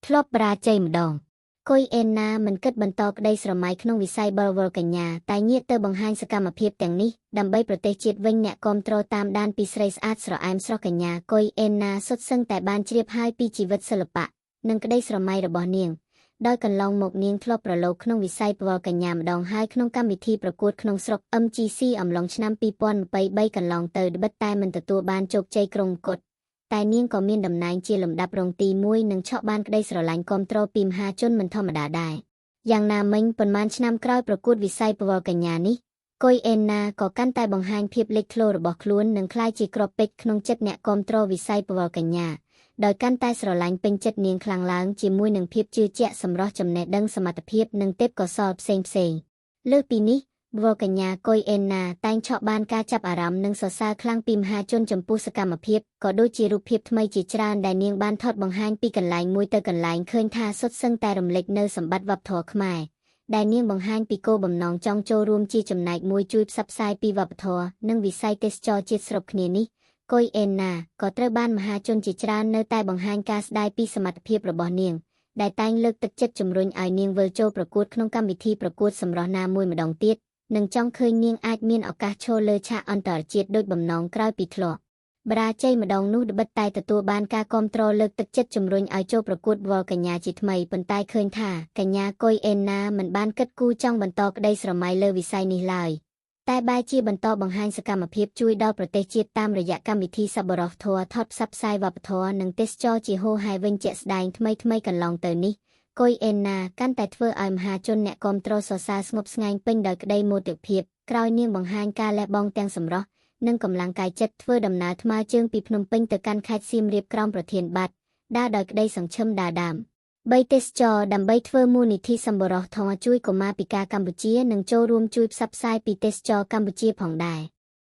ធ្លាប់បរាជ័យម្ដងគុយអេនណាមិនគិតបន្តក្តីស្រមៃក្នុងវិស័យបលវលកញ្ញាតែងាកទៅបង្ហាញសកម្មភាពទាំងនេះដើម្បីប្រទេសជាតិវិញអ្នកគាំទ្រតាមដានពីស្រីស្អាតស្រអែមស្រស់កញ្ញាគុយអេនណាសុទ្ធសឹងតែបានជ្រាបហើយពីជីវិតសិល្បៈនិងក្តីស្រមៃរបស់នាងដោយកន្លងមកនាងធ្លាប់ប្រឡូកក្នុងវិស័យបវរកញ្ញាម្ដងហើយក្នុងកម្មវិធីប្រកួតក្នុងស្រុក MGC អំឡុងឆ្នាំ2023កន្លងទៅបិទតែមិនទទួលបានជោគជ័យក្រុងគត់តែនាងក៏មានតំណែងជាលំដាប់រងទី1និងឆក់បានក្តីស្រឡាញ់គាំទ្រពីមហាជនមិនធម្មតាដែរយ៉ាងណាមិញប៉ុន្មានឆ្នាំក្រោយប្រកួតវិស័យបវរកញ្ញានេះគុយអេនណាក៏កាន់តែបង្ហាញភាពលេចធ្លោរបស់ខ្លួននិងក្លាយជាគ្រាប់ពេជ្រក្នុងចិត្តអ្នកគាំទ្រវិស័យបវរកញ្ញាដោយកាន់តែស្រឡាញ់ពេញចិត្តនាងខ្លាំងឡើងជាមួយនឹងភាពជឿជាក់សម្រស់ចំណេះដឹងសមត្ថភាពនិងទេពកោសល្យផ្សេងៗលើសពីនេះបវរកញ្ញាគុយអេនណាតែងឆក់បានការចាប់អារម្មណ៍និងសរសើរខ្លាំងពីមហាជនចំពោះសកម្មភាពក៏ដូចជារូបភាពថ្មីជាច្រើនដែលនាងបានថតបង្ហាញពីកន្លែងមួយទៅកន្លែងឃើញថាសុទ្ធសឹងតែរំលេចនៅសម្បត្តិវប្បធម៌ខ្មែរដែលនាងបង្ហាញពីគោលបំណងចង់ចូលរួមជាចំណែកមួយជួយផ្សព្វផ្សាយពីវប្បធម៌និងវិស័យទេសចរណ៍ជាតិស្រុកគ្នានេះគុយអេនណាក៏ត្រូវបានមហាជនជាច្រើននៅតែបង្ហាញការស្ដាយពីសមត្ថភាពរបស់នាងដែលតែងលើកទឹកចិត្តជំរុញឲ្យនាងវិលចូលប្រកួតក្នុងកម្មវិធីប្រកួតសម្រស់ណាមួយម្ដងទៀតនិងចង់ឃើញនាងអាចមានឱកាសឈរលើឆាកអន្តរជាតិដូចបំណងក្រោយពីធ្លាប់បរាជ័យម្ដងនោះត្បិតតែទទួលបានការគាំទ្រលើកទឹកចិត្តជំរុញឲ្យចូលប្រកួតវល់កញ្ញាជាថ្មីប៉ុន្តែឃើញថាកញ្ញាគុយអេនណាមិនបានគិតគូរចង់បន្តក្តីស្រមៃលើវិស័យនេះឡើយតែបែរជាបន្តបង្ហាញសកម្មភាពជួយដល់ប្រទេសជាតិតាមរយៈកម្មវិធីសប្បុរសធម៌ថតផ្សព្វផ្សាយវប្បធម៌និងទេសចរជាហូរហែវិញជាក់ស្ដែងថ្មីកន្លងទៅនេះគុយអេនណាកាន់តែធ្វើឲ្យមហាជនអ្នកគាំទ្រសរសើរស្ងប់ស្ងាញ់ពេញដោយក្តីមោទកភាពក្រោយនាងបង្ហាញការលះបង់ទាំងសម្រស់និងកម្លាំងកាយចិត្តធ្វើដំណើរថ្មើរជើងពីភ្នំពេញទៅកាន់ខេត្តសៀមរាបក្រោមប្រធានបទដើរដោយក្តីសង្ឃឹមដាម3ទេសចរដើម្បីធ្វើមូលនិធិសម្បុរសធម៌ជួយកុមារពិការកម្ពុជានិងចូលរួមជួយផ្សព្វផ្សាយពីទេសចរកម្ពុជាផងដែរ